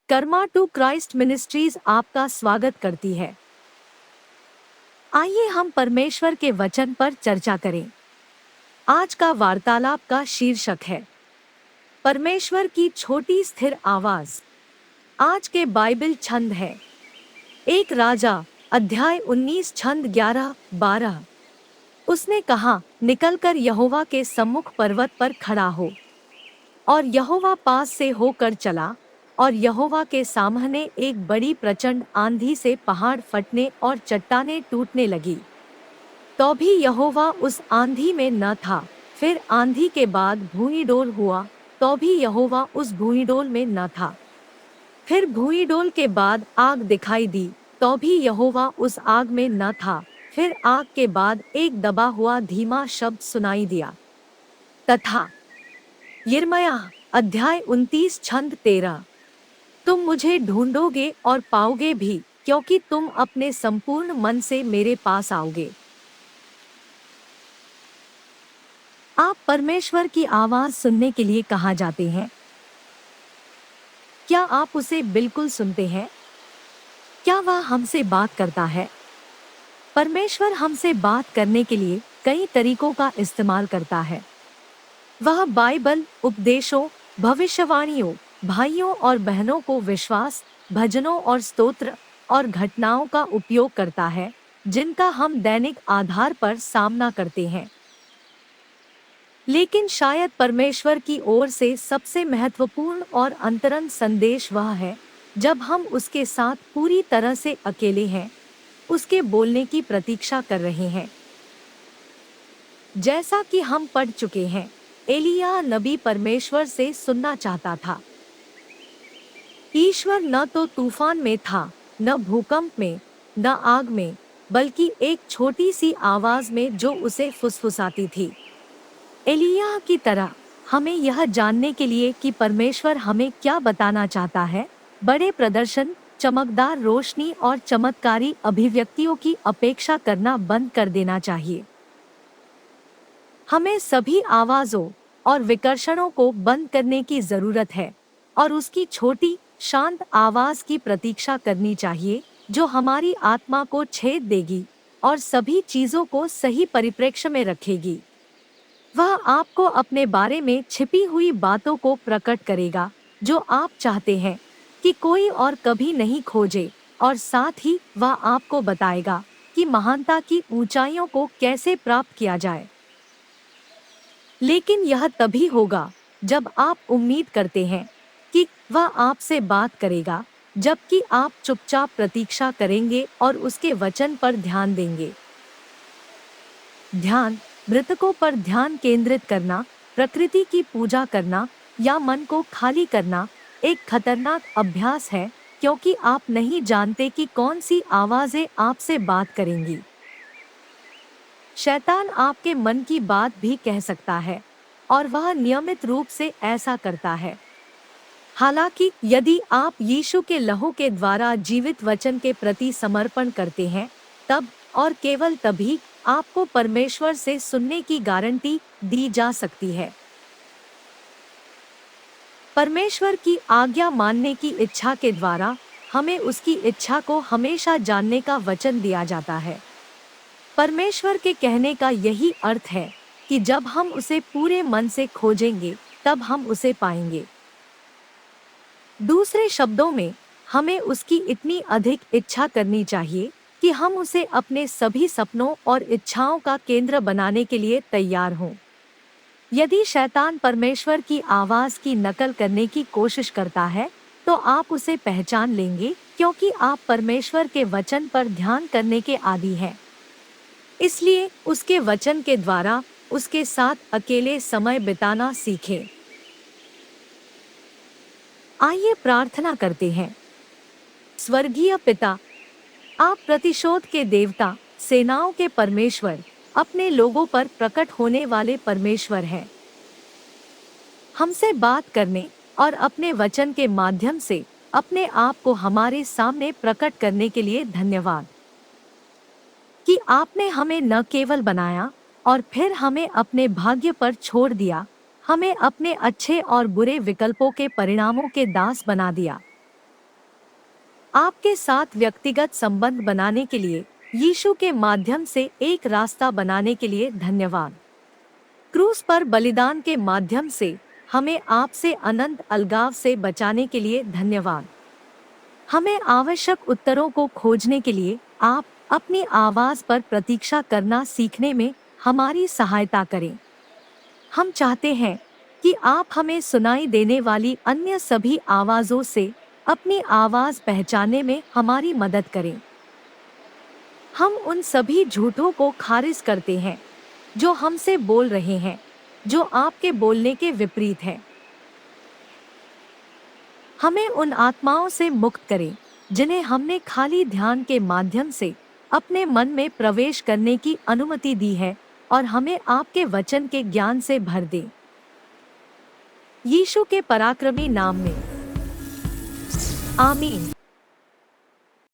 Karma to Christ ministries आपका स्वागत करती है। आइए हम परमेश्वर के वचन पर चर्चा करें। आज का वार्तालाप का शीर्षक है परमेश्वर की छोटी स्थिर आवाज। आज के बाइबल छंद है एक राजा अध्याय 19 छंद 11-12। उसने कहा, निकलकर यहोवा के सम्मुख पर्वत पर खड़ा हो। और यहोवा पास से होकर चला, और यहोवा के सामने एक बड़ी प्रचंड आंधी से पहाड़ फटने और चट्टानें टूटने लगी। तो भी यहोवा उस आंधी में न था। फिर आंधी के बाद भूईडोल हुआ, तो भी यहोवा उस भूईडोल में न था। फिर भूईडोल के बाद आग दिखाई दी, तो भी यहोवा उस आग में न था। फिर आग के बाद एक दबा हुआ धीमा शब्द सुनाई दिया, तथा यिर्मयाह अध्याय 29 छंद 13। तुम मुझे ढूंढोगे और पाओगे भी, क्योंकि तुम अपने संपूर्ण मन से मेरे पास आओगे। आप परमेश्वर की आवाज सुनने के लिए कहाँ जाते हैं? क्या आप उसे बिल्कुल सुनते हैं? क्या वह हमसे बात करता है? परमेश्वर हमसे बात करने के लिए कई तरीकों का इस्तेमाल करता है। वह बाइबल, उपदेशों, भविष्यवाणियों, भाइयों और बहनों को विश्वास, भजनों और स्तोत्र और घटनाओं का उपयोग करता है, जिनका हम दैनिक आधार पर सामना करते हैं। लेकिन शायद परमेश्वर की ओर से सबसे महत्वपूर्ण और अंतरंग संदेश वह है जब हम उसके साथ पूरी तरह से अकेले हैं, उसके बोलने की प्रतीक्षा कर रहे हैं। जैसा कि हम पढ़ चुके हैं, एलिय्याह नबी परमेश्वर से सुनना चाहता था। ईश्वर न तो तूफान में था, न भूकंप में, न आग में, बल्कि एक छोटी सी आवाज में जो उसे फुसफुसाती थी। एलिय्याह की तरह हमें यह जानने के लिए कि परमेश्वर हमें क्या बताना चाहता है, बड़े प्रदर्शन, चमकदार रोशनी और चमत्कारी अभिव्यक्तियों की अपेक्षा करना बंद कर देना चाहिए। हमें सभी आवाज़ों और विकर्षणों को बंद करने की जरूरत है और उसकी छोटी, शांत आवाज की प्रतीक्षा करनी चाहिए, जो हमारी आत्मा को छेद देगी और सभी चीजों को सही परिप्रेक्ष्य में रखेगी। वह आपको अपने बारे में छिपी हुई बातों को प्रकट करेगा, जो आप चाहते हैं कि कोई और कभी नहीं खोजे, और साथ ही वह आपको बताएगा कि महानता की ऊंचाइयों को कैसे प्राप्त किया जाए। लेकिन यह तभी होगा जब आप उम्मीद करते हैं कि वह आपसे बात करेगा, जबकि आप चुपचाप प्रतीक्षा करेंगे और उसके वचन पर ध्यान देंगे। ध्यान, मृतकों पर ध्यान केंद्रित करना, प्रकृति की पूजा करना या मन को खाली करना एक खतरनाक अभ्यास है, क्योंकि आप नहीं जानते कि कौन सी आवाजें आपसे बात करेंगी। शैतान आपके मन की बात भी कह सकता है, और वह नियमित रूप से ऐसा करता है। हालांकि यदि आप यीशु के लहू के द्वारा जीवित वचन के प्रति समर्पण करते हैं, तब और केवल तभी आपको परमेश्वर से सुनने की गारंटी दी जा सकती है। परमेश्वर की आज्ञा मानने की इच्छा के द्वारा हमें उसकी इच्छा को हमेशा जानने का वचन दिया जाता है। परमेश्वर के कहने का यही अर्थ है कि जब हम उसे पूरे मन से खोजेंगे, तब हम उसे पाएंगे। दूसरे शब्दों में, हमें उसकी इतनी अधिक इच्छा करनी चाहिए कि हम उसे अपने सभी सपनों और इच्छाओं का केंद्र बनाने के लिए तैयार हों। यदि शैतान परमेश्वर की आवाज की नकल करने की कोशिश करता है, तो आप उसे पहचान लेंगे, क्योंकि आप परमेश्वर के वचन पर ध्यान करने के आदी हैं। इसलिए उसके वचन के द्वारा उसके साथ अकेले समय बिताना सीखें। आइए प्रार्थना करते हैं। स्वर्गीय पिता, आप प्रतिशोध के देवता, सेनाओं के परमेश्वर, अपने लोगों पर प्रकट होने वाले परमेश्वर हैं। हमसे बात करने और अपने वचन के माध्यम से अपने आप को हमारे सामने प्रकट करने के लिए धन्यवाद कि आपने हमें न केवल बनाया और फिर हमें अपने भाग्य पर छोड़ दिया, हमें अपने अच्छे और बुरे विकल्पों के परिणामों के दास बना दिया। आपके साथ व्यक्तिगत संबंध बनाने के लिए, यीशु के माध्यम से एक रास्ता बनाने के लिए धन्यवाद। क्रूस पर बलिदान के माध्यम से हमें आपसे अनंत अलगाव से बचाने के लिए धन्यवाद। हमें आवश्यक उत्तरों को खोजने के लिए आप अपनी आवाज पर प्रतीक्षा करना सीखने में हमारी सहायता करें। हम चाहते हैं कि आप हमें सुनाई देने वाली अन्य सभी आवाज़ों से अपनी आवाज़ पहचानने में हमारी मदद करें। हम उन सभी झूठों को खारिज करते हैं जो हमसे बोल रहे हैं, जो आपके बोलने के विपरीत है। हमें उन आत्माओं से मुक्त करें जिन्हें हमने खाली ध्यान के माध्यम से अपने मन में प्रवेश करने की अनुमति दी है, और हमें आपके वचन के ज्ञान से भर दे। यीशु के पराक्रमी नाम में आमीन।